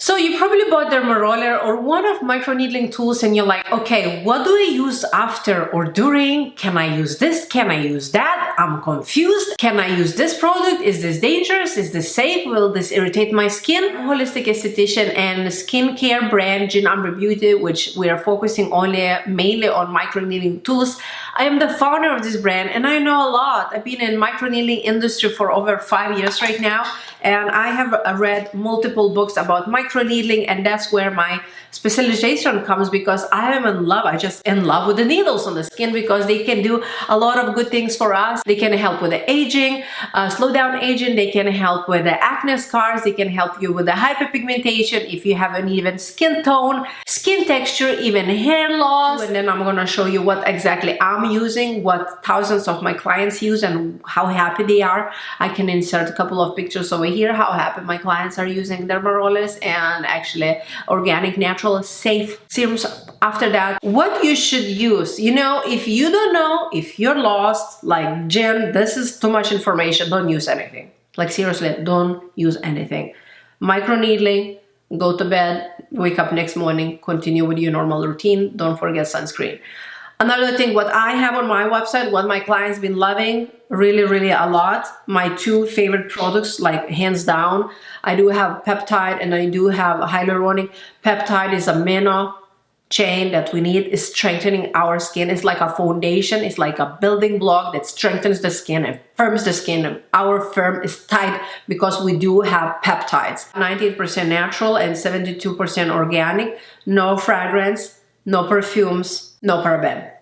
So you probably bought Dermaroller or one of microneedling tools and you're like, okay, what do I use after or during? Can I use this? Can I use that? I'm confused. Can I use this product? Is this dangerous? Is this safe? Will this irritate my skin? Holistic esthetician and skincare brand Gin Amber Beauty, which we are focusing mainly on microneedling tools. I am the founder of this brand and I know a lot. I've been in microneedling industry for over 5 years right now, and I have read multiple books about microneedling, and that's where my specialization comes, because I am in love. I just in love with the needles on the skin because they can do a lot of good things for us. They can help with the aging, slow down aging. They can help with the acne scars. They can help you with the hyperpigmentation if you have an even skin tone, skin texture, even hair loss. And then I'm going to show you what exactly I'm using, what thousands of my clients use, and how happy they are. I can insert a couple of pictures over here how happy my clients are using Dermarollers and actually organic, natural, safe serums. After that, what you should use. You know, if you don't know, if you're lost, like Jen, this is too much information, don't use anything. Like seriously, don't use anything. Microneedling, go to bed, wake up next morning, continue with your normal routine. Don't forget sunscreen. Another thing, what I have on my website, what my clients been loving really a lot, my two favorite products, like hands down, I do have peptide and I do have hyaluronic. Peptide is amino chain that we need, is strengthening our skin. It's like a foundation, it's like a building block that strengthens the skin and firms the skin. Our firm is tight because we do have peptides. 98% natural and 72% organic, no fragrance, no perfumes, no paraben.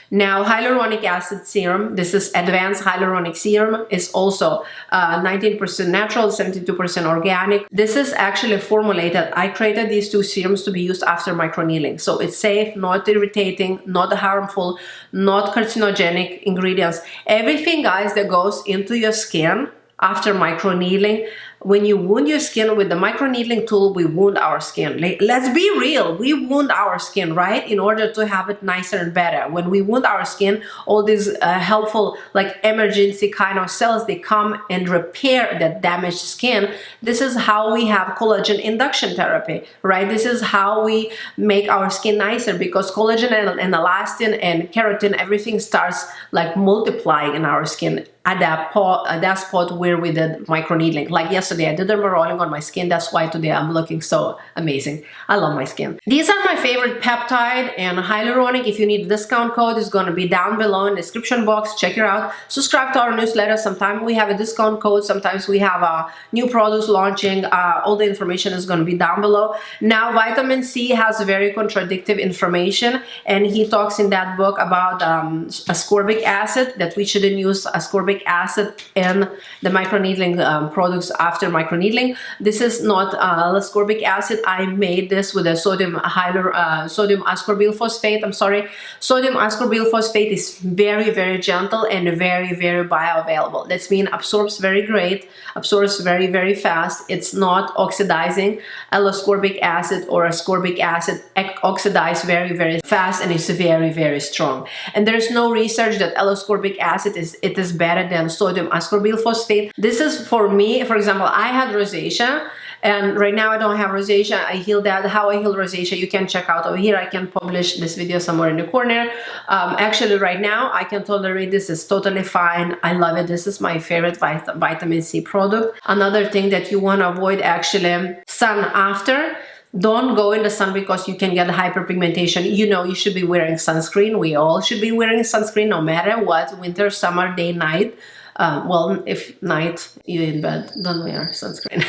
Now, hyaluronic acid serum, this is advanced hyaluronic serum, is also 19% natural, 72% organic. This is actually formulated. I created these two serums to be used after microneedling. So it's safe, not irritating, not harmful, not carcinogenic ingredients. Everything, guys, that goes into your skin after microneedling, when you wound your skin with the microneedling tool, we wound our skin. Let's be real, we wound our skin, right? In order to have it nicer and better. When we wound our skin, all these helpful, like emergency kind of cells, they come and repair that damaged skin. This is how we have collagen induction therapy, right? This is how we make our skin nicer, because collagen and elastin and keratin, everything starts like multiplying in our skin at that spot where we did microneedling. Like yesterday, I did dermarolling on my skin. That's why today I'm looking so amazing. I love my skin. These are my favorite peptide and hyaluronic. If you need a discount code, it's going to be down below in the description box. Check it out. Subscribe to our newsletter. Sometimes we have a discount code. Sometimes we have new products launching. All the information is going to be down below. Now, vitamin C has very contradictory information, and he talks in that book about ascorbic acid, that we shouldn't use ascorbic acid in the microneedling products after microneedling. This is not ascorbic acid. I made this with a sodium ascorbyl phosphate. I'm sorry. Sodium ascorbyl phosphate is very gentle and very bioavailable. That means absorbs very great, absorbs very fast. It's not oxidizing. L-ascorbic acid or ascorbic acid oxidize very fast, and it's very strong. And there's no research that L-ascorbic acid is better than sodium ascorbyl phosphate. This is for me. For example, I had rosacea, and right now I don't have rosacea. I healed that. How I heal rosacea, you can check out over here. I can publish this video somewhere in the corner. Actually, right now I can tolerate this. Is totally fine. I love it. This is my favorite vitamin C product. Another thing that you want to avoid, actually, sun after. Don't go in the sun because you can get hyperpigmentation. You know, you should be wearing sunscreen. We all should be wearing sunscreen no matter what, winter, summer, day, night. Well, if night you're in bed, don't wear sunscreen.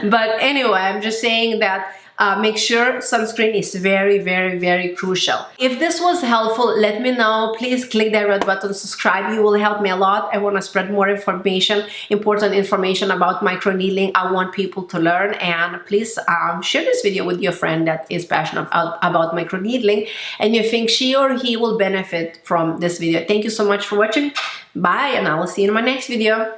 But anyway, I'm just saying that make sure sunscreen is very crucial. If this was helpful, let me know. Please click that red button, subscribe. You will help me a lot. I want to spread more information, important information about microneedling. I want people to learn, and please share this video with your friend that is passionate about microneedling and you think she or he will benefit from this video. Thank you so much for watching. Bye, and I will see you in my next video.